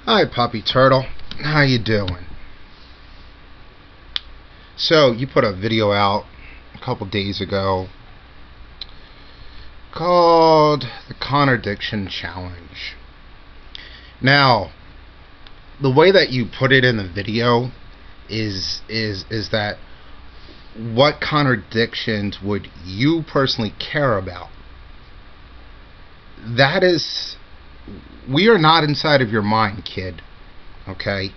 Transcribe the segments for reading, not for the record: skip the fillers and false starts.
Hi, Puppy Turtle. How you doing? So, you put a video out a couple days ago called the Contradiction Challenge. Now, the way that you put it in the video is that what contradictions would you personally care about? That is, we are not inside of your mind, kid. Okay?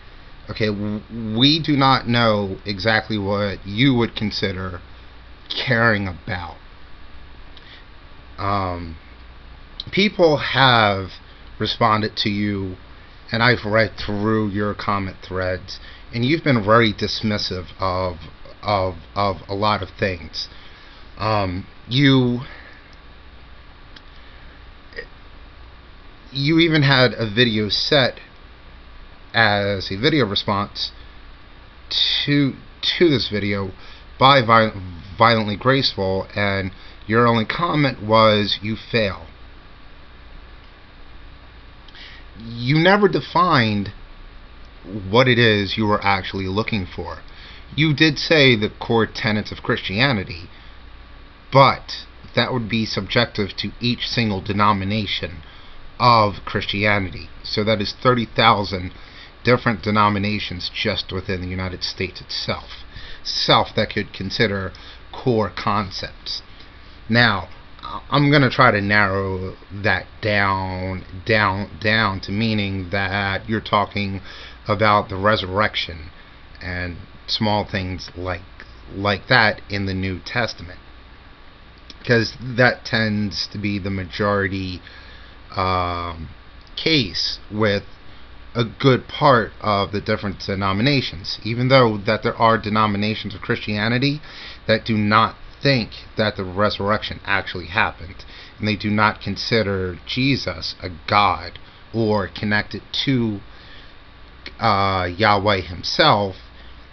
Okay, we do not know exactly what you would consider caring about. People have responded to you, and I've read through your comment threads, and you've been very dismissive of a lot of things. You even had a video set as a video response to this video by Violently Graceful, and your only comment was, "You fail." You never defined what it is you were actually looking for. You did say the core tenets of Christianity, but that would be subjective to each single denomination of Christianity. So that is 30,000 different denominations just within the United States itself that could consider core concepts. Now, I'm going to try to narrow that down to meaning that you're talking about the resurrection and small things like that in the New Testament, because that tends to be the majority case with a good part of the different denominations, even though that there are denominations of Christianity that do not think that the resurrection actually happened, and they do not consider Jesus a God or connected to Yahweh himself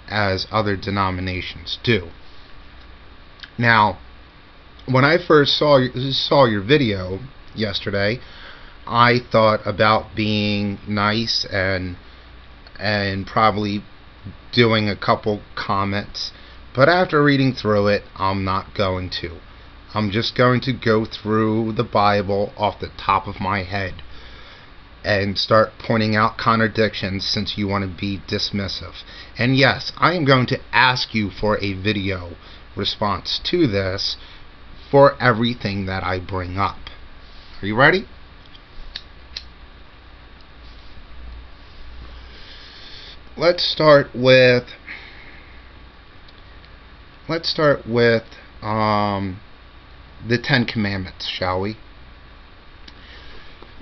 as other denominations do. Now, when I first saw your video yesterday, I thought about being nice and probably doing a couple comments, but after reading through it, I'm not going to. I'm just going to go through the Bible off the top of my head and start pointing out contradictions, since you want to be dismissive. And yes, I am going to ask you for a video response to this for everything that I bring up. Are you ready? Let's start with the Ten Commandments, shall we?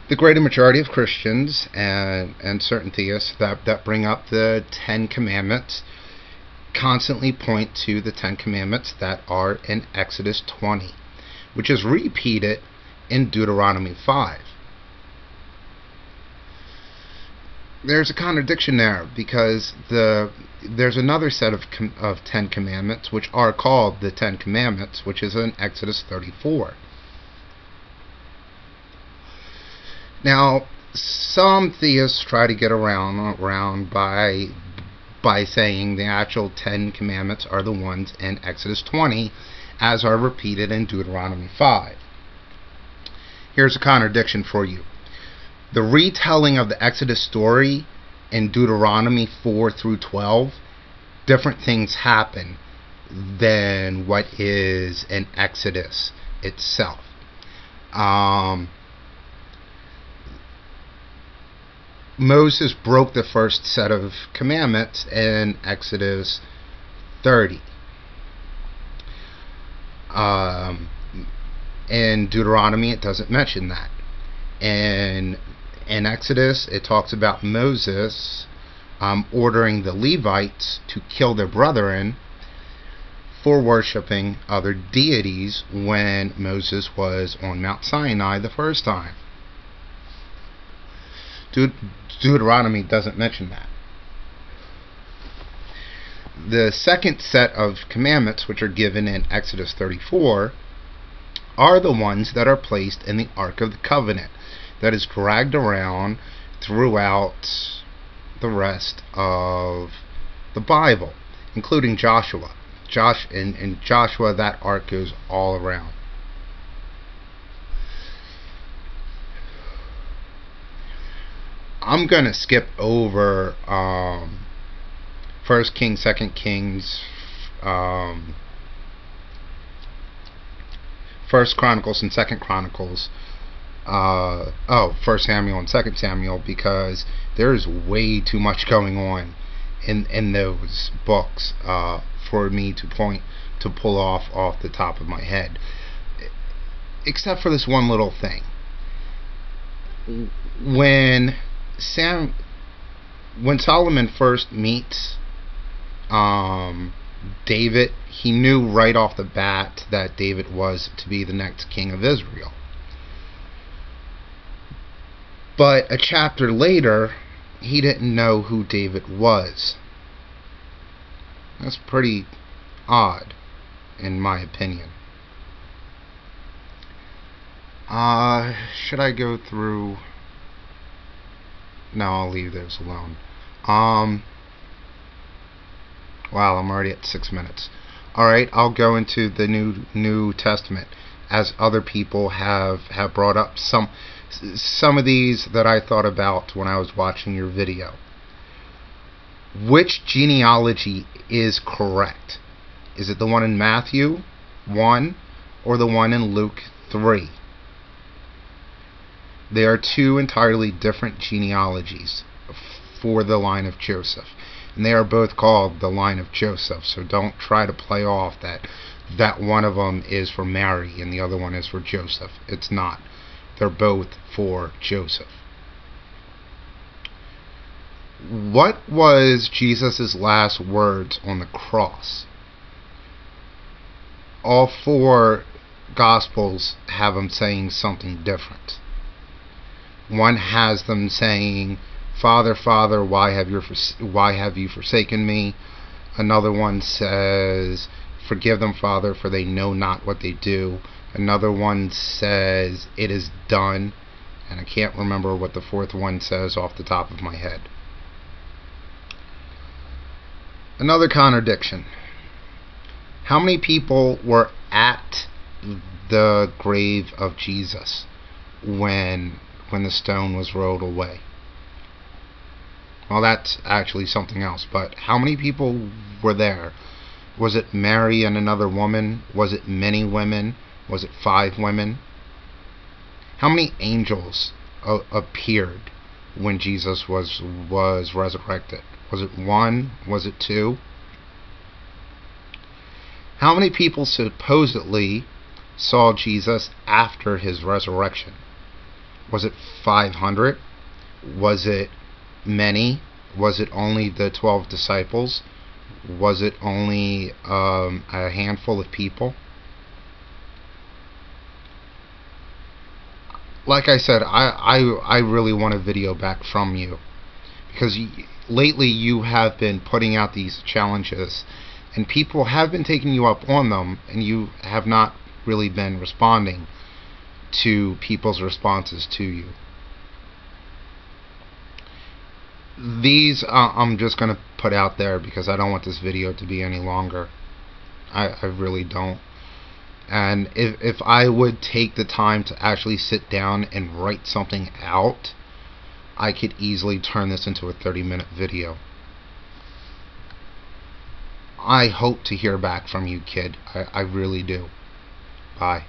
The greater majority of Christians and certain theists that bring up the Ten Commandments constantly point to the Ten Commandments that are in Exodus 20, which is repeated in Deuteronomy 5. There's a contradiction there, because there's another set of Ten Commandments which are called the Ten Commandments, which is in Exodus 34. Now, some theists try to get around by saying the actual Ten Commandments are the ones in Exodus 20, as are repeated in Deuteronomy 5. Here's a contradiction for you. The retelling of the Exodus story in Deuteronomy 4 through 12, different things happen than what is in Exodus itself. Moses broke the first set of commandments in Exodus 30. In Deuteronomy, it doesn't mention that. In Exodus, it talks about Moses ordering the Levites to kill their brethren for worshiping other deities when Moses was on Mount Sinai the first time. Deuteronomy doesn't mention that. The second set of commandments, which are given in Exodus 34, are the ones that are placed in the Ark of the Covenant, that is dragged around throughout the rest of the Bible, including Joshua. In Joshua, that arc goes all around. I'm gonna skip over First Kings, Second Kings, First Chronicles and Second Chronicles. First Samuel and Second Samuel, because there's way too much going on in those books for me to pull off the top of my head, except for this one little thing. When Solomon first meets David, he knew right off the bat that David was to be the next king of Israel. But a chapter later, he didn't know who David was. That's pretty odd, in my opinion. Should I go through? No, I'll leave those alone. Wow, I'm already at 6 minutes. Alright, I'll go into the New Testament, as other people have brought up some of these that I thought about when I was watching your video. Which genealogy is correct? Is it the one in Matthew 1 or the one in Luke 3? They are two entirely different genealogies for the line of Joseph. And they are both called the line of Joseph. So don't try to play off that one of them is for Mary and the other one is for Joseph. It's not. They're both for Joseph. What was Jesus' last words on the cross? All four Gospels have him saying something different. One has them saying, "Father, Father, why have you forsaken me?" Another one says, "Forgive them, Father, for they know not what they do." Another one says, "It is done." And I can't remember what the fourth one says off the top of my head. Another contradiction. How many people were at the grave of Jesus when the stone was rolled away? Well, that's actually something else, but how many people were there? Was it Mary and another woman? Was it many women? Was it 5 women? How many angels appeared when Jesus was resurrected? Was it 1? Was it 2? How many people supposedly saw Jesus after his resurrection? Was it 500? Was it many? Was it only the 12 disciples? Was it only a handful of people? Like I said, I really want a video back from you, because lately you have been putting out these challenges and people have been taking you up on them, and you have not really been responding to people's responses to you. These I'm just going to put out there because I don't want this video to be any longer. I really don't. And if I would take the time to actually sit down and write something out, I could easily turn this into a 30-minute video. I hope to hear back from you, kid. I really do. Bye.